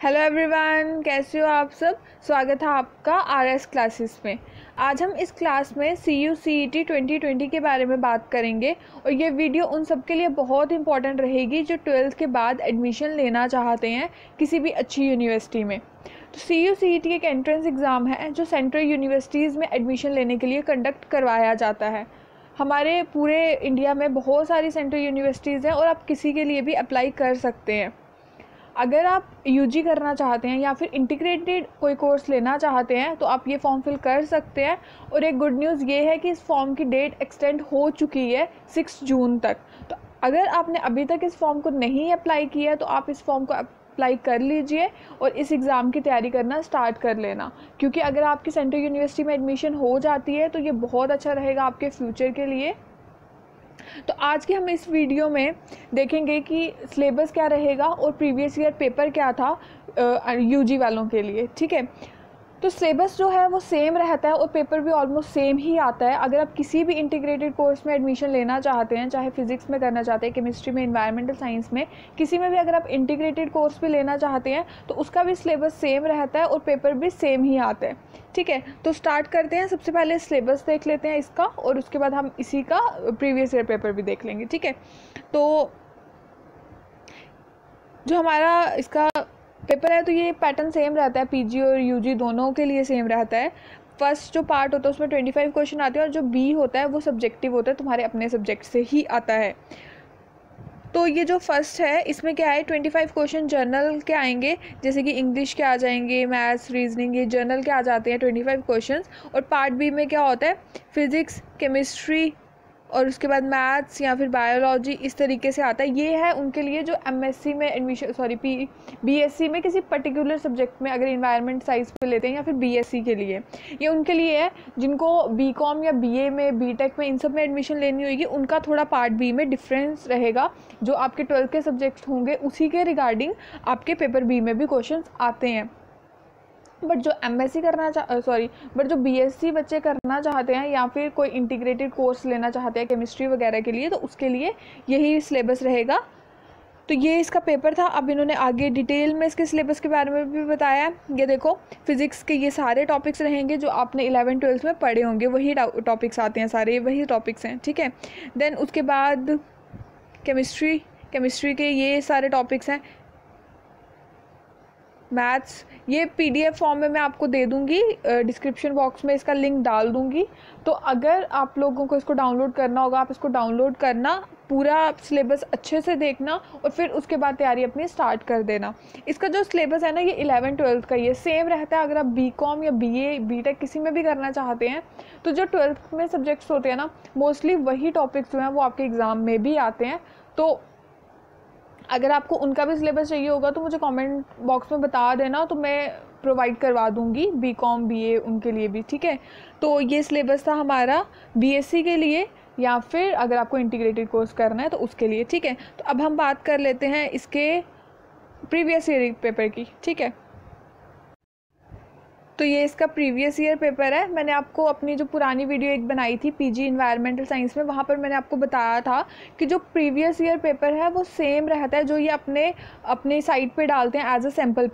Hello everyone, कैसे हो आप सब। स्वागत है आपका आरएस क्लासेस में। आज हम इस क्लास में CU/CET 2020 के बारे में बात करेंगे और ये वीडियो उन सब के लिए बहुत इंपॉर्टेंट रहेगी जो 12th के बाद एडमिशन लेना चाहते हैं किसी भी अच्छी यूनिवर्सिटी में। तो CU/CET एक एंट्रेंस एग्ज़ाम है जो सेंट्रल यूनिवर्सिटीज़ में एडमिशन लेने के लिए कंडक्ट करवाया जाता है। हमारे पूरे इंडिया में बहुत सारी सेंट्रल यूनिवर्सिटीज़ हैं और आप किसी के लिए भी अप्लाई कर सकते हैं। अगर आप UG करना चाहते हैं या फिर इंटीग्रेटेड कोई कोर्स लेना चाहते हैं तो आप ये फॉर्म फिल कर सकते हैं। और एक गुड न्यूज़ ये है कि इस फॉर्म की डेट एक्सटेंड हो चुकी है 6 जून तक। तो अगर आपने अभी तक इस फॉर्म को नहीं अप्लाई किया है तो आप इस फॉर्म को अप्लाई कर लीजिए और इस एग्ज़ाम की तैयारी करना स्टार्ट कर लेना, क्योंकि अगर आपकी सेंट्रल यूनिवर्सिटी में एडमिशन हो जाती है तो ये बहुत अच्छा रहेगा आपके फ्यूचर के लिए। तो आज के हम इस वीडियो में देखेंगे कि सिलेबस क्या रहेगा और प्रीवियस ईयर पेपर क्या था UG वालों के लिए। ठीक है, तो सिलेबस जो है वो सेम रहता है और पेपर भी ऑलमोस्ट सेम ही आता है। अगर आप किसी भी इंटीग्रेटेड कोर्स में एडमिशन लेना चाहते हैं, चाहे फिजिक्स में करना चाहते हैं, केमिस्ट्री में, एनवायरमेंटल साइंस में, किसी में भी अगर आप इंटीग्रेटेड कोर्स भी लेना चाहते हैं तो उसका भी सिलेबस सेम रहता है और पेपर भी सेम ही आता है। ठीक है, तो स्टार्ट करते हैं। सबसे पहले सिलेबस देख लेते हैं इसका और उसके बाद हम इसी का प्रीवियस ईयर पेपर भी देख लेंगे। ठीक है, तो जो हमारा इसका पेपर है तो ये पैटर्न सेम रहता है, PG और UG दोनों के लिए सेम रहता है। फर्स्ट जो पार्ट होता है उसमें 25 क्वेश्चन आते हैं और जो B होता है वो सब्जेक्टिव होता है, तुम्हारे अपने सब्जेक्ट से ही आता है। तो ये जो फर्स्ट है इसमें क्या है, 25 क्वेश्चन जर्नल के आएंगे, जैसे कि इंग्लिश के आ जाएंगे, मैथ्स, रीजनिंग, ये जर्नल के आ जाते हैं 25 क्वेश्चन। और पार्ट B में क्या होता है, फिज़िक्स, केमिस्ट्री और उसके बाद मैथ्स या फिर बायोलॉजी, इस तरीके से आता है। ये है उनके लिए जो MSc में एडमिशन BSc में किसी पर्टिकुलर सब्जेक्ट में अगर इन्वायरमेंट साइंस पे लेते हैं या फिर BSc के लिए, ये उनके लिए है। जिनको BCom या BA में, BTech में, इन सब में एडमिशन लेनी होगी उनका थोड़ा पार्ट B में डिफरेंस रहेगा। जो आपके 12th के सब्जेक्ट्स होंगे उसी के रिगार्डिंग आपके पेपर B में भी क्वेश्चन आते हैं। बट जो बट जो BSc बच्चे करना चाहते हैं या फिर कोई इंटीग्रेटेड कोर्स लेना चाहते हैं केमिस्ट्री वगैरह के लिए, तो उसके लिए यही सिलेबस रहेगा। तो ये इसका पेपर था। अब इन्होंने आगे डिटेल में इसके सिलेबस के बारे में भी बताया। ये देखो, फिज़िक्स के ये सारे टॉपिक्स रहेंगे जो आपने 11th-12th में पढ़े होंगे, वही टॉपिक्स आते हैं, सारे वही टॉपिक्स हैं। ठीक है, देन उसके बाद केमिस्ट्री के ये सारे टॉपिक्स हैं। मैथ्स ये PDF फॉर्म में मैं आपको दे दूंगी, डिस्क्रिप्शन बॉक्स में इसका लिंक डाल दूंगी। तो अगर आप लोगों को इसको डाउनलोड करना होगा, आप इसको डाउनलोड करना, पूरा सिलेबस अच्छे से देखना और फिर उसके बाद तैयारी अपनी स्टार्ट कर देना। इसका जो सिलेबस है ना, ये 11th-12th का ये सेम रहता है। अगर आप BCom या BA, BTech किसी में भी करना चाहते हैं तो जो 12th में सब्जेक्ट्स होते हैं ना, मोस्टली वही टॉपिक्स जो हैं वो आपके एग्ज़ाम में भी आते हैं। तो अगर आपको उनका भी सिलेबस चाहिए होगा तो मुझे कमेंट बॉक्स में बता देना, तो मैं प्रोवाइड करवा दूंगी BCom BA उनके लिए भी। ठीक है, तो ये सिलेबस था हमारा BSc के लिए या फिर अगर आपको इंटीग्रेटेड कोर्स करना है तो उसके लिए। ठीक है, तो अब हम बात कर लेते हैं इसके प्रीवियस ईयर पेपर की। ठीक है, तो ये इसका प्रीवियस ईयर पेपर है। मैंने आपको अपनी जो पुरानी वीडियो एक बनाई थी PG इन्वायरमेंटल साइंस में, वहाँ पर मैंने आपको बताया था कि जो प्रीवियस ईयर पेपर है वो सेम रहता है, जो ये अपने साइट पे डालते हैं एज अ सैम्पल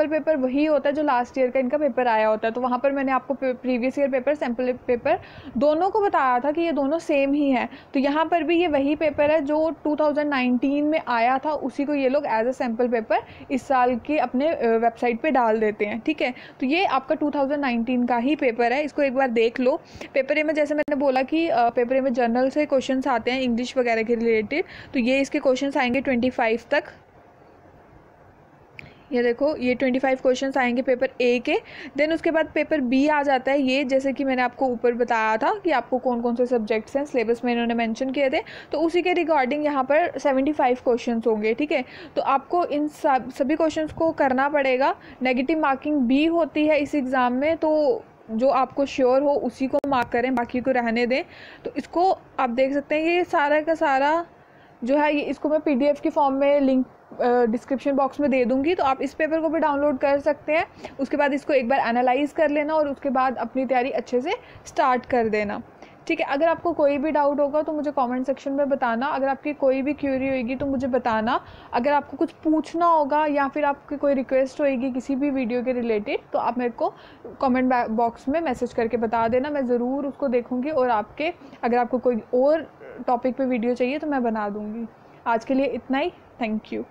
पेपर वही होता है जो लास्ट ईयर का इनका पेपर आया होता है। तो वहाँ पर मैंने आपको previous year paper, sample paper दोनों को बताया था कि ये दोनों सेम ही है। तो यहाँ पर भी ये वही पेपर है जो 2019 में आया था, उसी को ये लोग एज अ सैम्पल पेपर इस साल के अपने वेबसाइट पर डाल देते हैं। ठीक है, तो ये आपका 2019 का ही पेपर है, इसको एक बार देख लो। पेपर ए में जैसे मैंने बोला कि पेपर ए में जर्नल से क्वेश्चंस आते हैं इंग्लिश वगैरह के रिलेटेड, तो ये इसके क्वेश्चंस आएंगे 25 तक। ये देखो, ये 25 क्वेश्चंस आएंगे पेपर A के। देन उसके बाद पेपर B आ जाता है। ये जैसे कि मैंने आपको ऊपर बताया था कि आपको कौन कौन से सब्जेक्ट्स हैं, सिलेबस में इन्होंने मेंशन किए थे, तो उसी के रिगार्डिंग यहाँ पर 75 क्वेश्चंस होंगे। ठीक है, तो आपको इन सभी क्वेश्चंस को करना पड़ेगा। नेगेटिव मार्किंग भी होती है इस एग्ज़ाम में, तो जो आपको श्योर हो उसी को मार्क करें, बाकी को रहने दें। तो इसको आप देख सकते हैं, ये सारा का सारा जो है, ये इसको मैं PDF की फॉर्म में लिंक डिस्क्रिप्शन बॉक्स में दे दूंगी, तो आप इस पेपर को भी डाउनलोड कर सकते हैं। उसके बाद इसको एक बार एनालाइज कर लेना और उसके बाद अपनी तैयारी अच्छे से स्टार्ट कर देना। ठीक है। अगर आपको कोई भी डाउट होगा तो मुझे कमेंट सेक्शन में बताना। अगर आपकी कोई भी क्यूरी होगी तो मुझे बताना। अगर आपको कुछ पूछना होगा या फिर आपकी कोई रिक्वेस्ट होगी किसी भी वीडियो के रिलेटेड तो आप मेरे को कमेंट बॉक्स में मैसेज करके बता देना, मैं ज़रूर उसको देखूँगी और अगर आपको कोई और टॉपिक पे वीडियो चाहिए तो मैं बना दूँगी। आज के लिए इतना ही। Thank you.